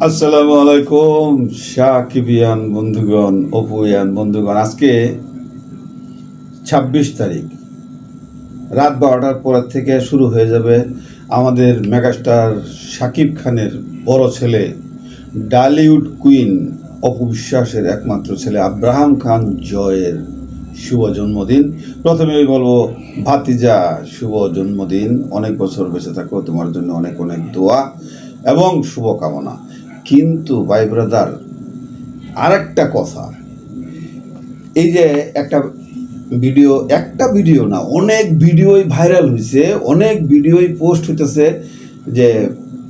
আসসালামু আলাইকুম সাকিবিয়ান বন্ধুগণ, অপুয়ান বন্ধুগণ। আজকে 26 তারিখ রাত 12টার পর থেকে শুরু হয়ে যাবে আমাদের মেগাস্টার শাকিব খানের বড় ছেলে, ডালিউড কুইন অপু বিশ্বাসের একমাত্র ছেলে আব্রাহাম খান জয়ের শুভ জন্মদিন। প্রথমেই বলবো, ভাতিজা শুভ জন্মদিন, অনেক বছর বেঁচে থাকো, তোমার জন্য অনেক অনেক দোয়া এবং শুভকামনা। কিন্তু ভাই ব্রাদার, আরেকটা কথা, এই যে একটা ভিডিও না, অনেক ভিডিওই ভাইরাল হয়েছে, অনেক ভিডিওই পোস্ট হইতেছে যে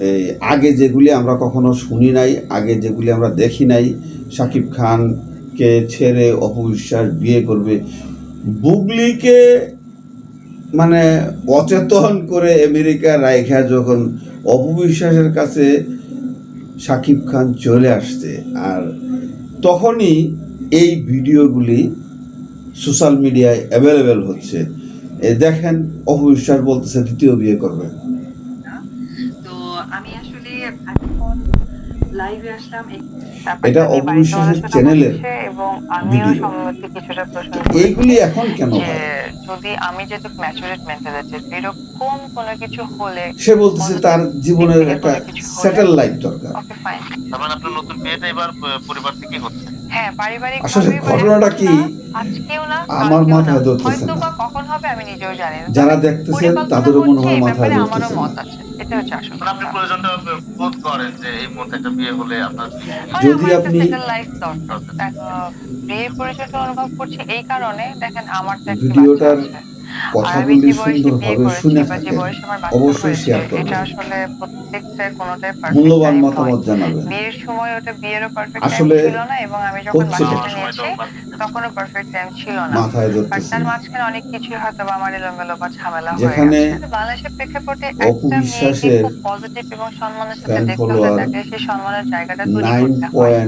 এই আগে যেগুলি আমরা কখনো শুনি নাই, আগে যেগুলি আমরা দেখি নাই, শাকিব খানকে ছেড়ে অপু বিশ্বাস বিয়ে করবে। বুবলিকে মানে অচেতন করে আমেরিকা রাইখা যখন অপু বিশ্বাসের কাছে শাকিব খান চলে আসছে, আর তখনই এই ভিডিওগুলি সোশ্যাল মিডিয়ায় অ্যাভেলেবেল হচ্ছে। দেখেন, অপু বিশ্বাস বলতেছে দ্বিতীয় বিয়ে করবে। তো আমি আসলে এখন লাইভে আসলাম, এটা অপু বিশ্বাসের চ্যানেলের এবং আমিও ভিডিও। সম্ভবত কিছুটা প্রশ্ন এইগুলি এখন কেন যে হয়? যদি আমি যেহেতু ম্যাচুরেট মেন্টালিটি, এরকম কোনো কিছু হলে, সে বলতেছে তার জীবনের একটা সেটেল লাইফ দরকার। Okay fine. তার মানে আপনার নতুন বিয়েটা এবার পরিবার থেকে হচ্ছে? হ্যাঁ, পারিবারিক আসলে ঘটনাটা কি আজকেও না, আমার কালকেও না, মাথায় ধরতেছে হয়তো না। বা কখন হবে আমি নিজেও জানি না। যারা দেখতেছেন তাদেরও মনে হয় মাথায় আমারও ধরতেছে মত না। আছে, এটা হচ্ছে আসল। আপনি প্রয়োজনটা বোধ করেন যে এই মুহূর্তে একটা বিয়ে হলে আপনার যদি আপনি লাইফ দরকার। বিয়ে পরিচয়টা অনুভব করছি এই কারণে, দেখেন আমার তো একটা বাচ্চা ভিডিওটার আছে। আর আমি কথাগুলি যে বয়সে বিয়ে সুন্দরভাবে করেছি শুনে বা যে থাকেন, বয়সে আমার বাচ্চা অবশ্যই হয়েছে, শেয়ার এটা করবেন, আসলে প্রত্যেকটা কোনোটাই পারফেক্ট মূল্যবান টাইম নয়। মতামত জানাবেন। বিয়ের সময় ওটা বিয়েরও পারফেক্ট টাইম আসলে ছিল না, এবং আমি যখন হচ্ছেটা বাচ্চাটা কি নিয়েছি তখনও পারফেক্ট টাইম ছিল না। মাথায় বাট ধরতেছে তার না। মাঝখানে অনেক কিছুই হয়তো বা আমার এলোমেলো বা ঝামেলা হয়ে যেখানে গেছে। বাংলাদেশের প্রেক্ষাপটে অপু একটা মেয়েকে বিশ্বাসের খুব পজিটিভ এবং সম্মানের সাথে ফ্যান দেখতে হলে ফলোয়ার তাকে সেই সম্মানের জায়গাটা তৈরি করতে হয়।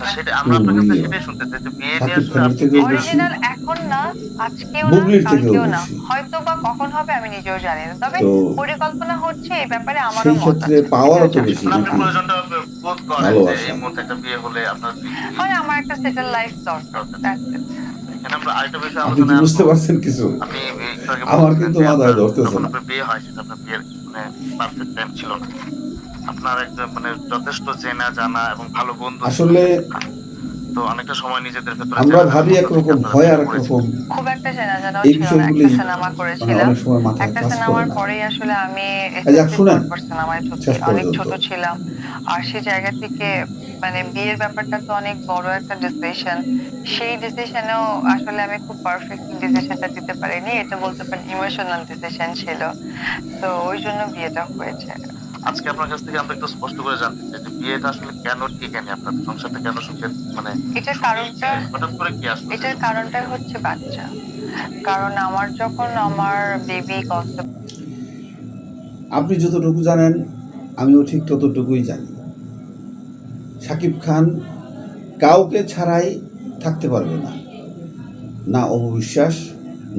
9.2 আমরা আপনার কাছে মিলিয়ন, সেটাই শুনতে চাই যে বিয়ে নিয়ে শাকিব আসলে খানের আপনি থেকেও বেশি, অরিজিনাল এখন না, আজকেও না, বুবলির থেকেও কালকেও না, বেশি। হয়তো বা কখন হবে আমি নিজেও জানি না। তবে তো পরিকল্পনা হচ্ছে, এই ব্যাপারে আমারও সেই মত ক্ষেত্রে আছে, এটা পাওয়ারও তো হচ্ছে আসল বেশি কথা। আপনি নাকি? প্রয়োজনটা বোধ করেন যে এই ভালোবাসা। মুহূর্তে একটা বিয়ে হলে আপনার হয় আমার একটা সেটেল লাইফ দরকার। That's it। এখানে আমরা আরেকটা বিষয় আপনি কি আলোচনায় বুঝতে আসবো। পারছেন কিছু? আপনি একটু আগে আমার বলছিলেন কিন্তু যে মাথায় আপনার ধরতেছে যখন না। আপনার বিয়ে হয় সেটা আপনার বিয়ের পারফেক্ট টাইম ছিল না। আপনার একজন যথেষ্ট চেনা জানা এবং ভালো বন্ধু ছিল আসলে শাকিব খান। তো অনেকটা সময় নিজেদের ভেতরে আমরা চেনা জানার ভাবি মধ্যে থেকে একরকম, আপনারা হয় বিয়ে আর এক রকম। করেছিলেন। খুব একটা চেনা জানাও এই ছিল না। বিষয়গুলি একটা সিনেমা করেছিলাম। অনেক সময় মাথায় একটা কাজ করে সিনেমার না। পরেই আসলে আমি যাক, এসএসসি শুনেন বোর্ড করছিলাম। আমার শেষ অনেক পর্যন্ত। ছোট ছিলাম। আর সেই জায়গা থেকে বিয়ের ব্যাপারটা তো অনেক বড় একটা ডিসিশন। সেই ডিসিশনেও আসলে আমি খুব পারফেক্ট ডিসিশনটা দিতে পারিনি। এটা বলতে পারেন ইমোশনাল ডিসিশন ছিল। তো ওই জন্য বিয়েটা হয়েছে। আজকে আপনার কাছ থেকে আমরা একটু স্পষ্ট করে জানতে চাই যে বিয়েটা আসলে কেন টিকেনি, আপনার সংসারটা কেন সুখের এটার কারণটা হঠাৎ করে কি আসলো? এটার কারণটা হচ্ছে বাচ্চা। কারণ আমার যখন আমার বেবি কনসেপ্ট, আপনি যতটুকু জানেন আমিও ঠিক ততটুকুই জানি। শাকিব খান কাউকে ছাড়াই থাকতে পারবে না, না অপু বিশ্বাস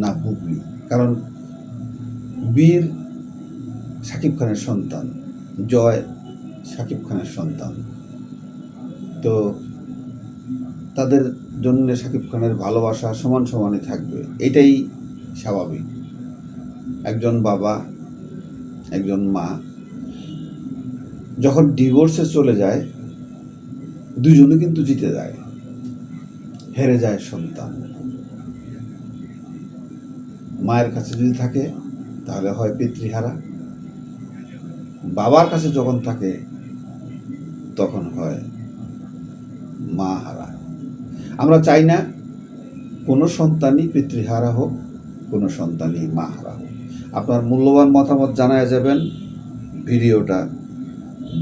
না বুবলি। কারণ বীর শাকিব খানের সন্তান, জয় শাকিব খানের সন্তান। তো তাদের জন্য শাকিব খানের ভালোবাসা সমান সমানই থাকবে, এটাই স্বাভাবিক। একজন বাবা, একজন মা যখন ডিভোর্সে চলে যায়, দুজনে কিন্তু জিতে যায়, হেরে যায় সন্তান। মায়ের কাছে যদি থাকে তাহলে হয় পিতৃহারা, বাবার কাছে যখন থাকে তখন হয় মা হারা। আমরা চাই না কোনো সন্তানই পিতৃহারা হোক, কোনো সন্তানই মা হারা হোক। আপনার মূল্যবান মতামত জানায় যাবেন, ভিডিওটা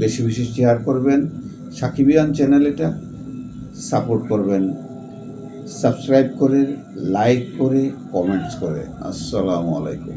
বেশি বেশি শেয়ার করবেন, সাকিবিয়ান চ্যানেল এটা সাপোর্ট করবেন, সাবস্ক্রাইব করে, লাইক করে, কমেন্টস করে। আসসালামু আলাইকুম।